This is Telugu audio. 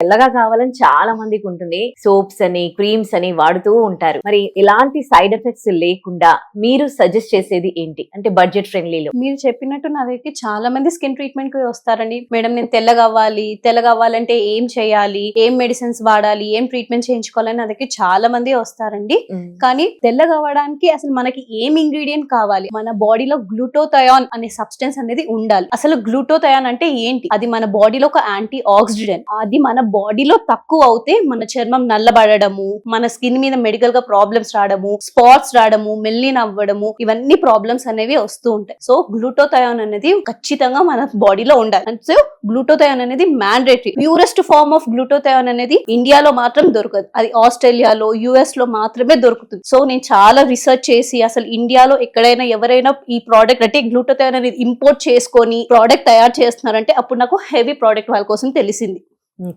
తెల్లగా కావాలని చాలా మందికి ఉంటుంది. సోప్స్ అని క్రీమ్స్ అని వాడుతూ ఉంటారు. మరి ఇలాంటి సైడ్ ఎఫెక్ట్స్ లేకుండా మీరు సజెస్ట్ చేసేది ఏంటి, అంటే బడ్జెట్ ఫ్రెండ్లీలో? మీరు చెప్పినట్టు నా దగ్గరికి చాలా మంది స్కిన్ ట్రీట్మెంట్ కి వస్తారండి. మేడం నేను తెల్లగా అవ్వాలంటే ఏం చేయాలి, ఏం మెడిసిన్స్ వాడాలి, ఏం ట్రీట్మెంట్ చేయించుకోవాలని నా దగ్గరికి చాలా మంది వస్తారండి. కానీ తెల్లగా అవ్వడానికి అసలు మనకి ఏం ఇంగ్రీడియంట్ కావాలి, మన బాడీలో గ్లూటోథయాన్ అనే సబ్స్టెన్స్ అనేది ఉండాలి. అసలు గ్లూటోథయాన్ అంటే ఏంటి? అది మన బాడీలో ఒక యాంటీ ఆక్సిడెంట్. అది మన బాడీలో తక్కువ అవుతే మన చర్మం నల్లబడము, మన స్కిన్ మీద మెడికల్ గా ప్రాబ్లమ్స్ రావడము, స్పాట్స్ రావడము, మెల్లిన అవ్వడము, ఇవన్నీ ప్రాబ్లమ్స్ అనేవి వస్తూ ఉంటాయి. సో గ్లూటోథయాన్ అనేది ఖచ్చితంగా మన బాడీలో ఉండాలి. సో గ్లూటోథయాన్ అనేది mandatory. Purest form of glutathione అనేది ఇండియాలో మాత్రం దొరకదు, అది ఆస్ట్రేలియాలో US లో మాత్రమే దొరుకుతుంది. సో నేను చాలా రీసెర్చ్ చేసి అసలు ఇండియాలో ఎక్కడైనా ఎవరైనా ఈ ప్రోడక్ట్ అంటే గ్లూటోథయాన్ అనేది ఇంపోర్ట్ చేసుకొని ప్రోడక్ట్ తయారు చేస్తున్నారంటే అప్పుడు నాకు హెవీ ప్రోడక్ట్ వాళ్ళ కోసం తెలిసింది.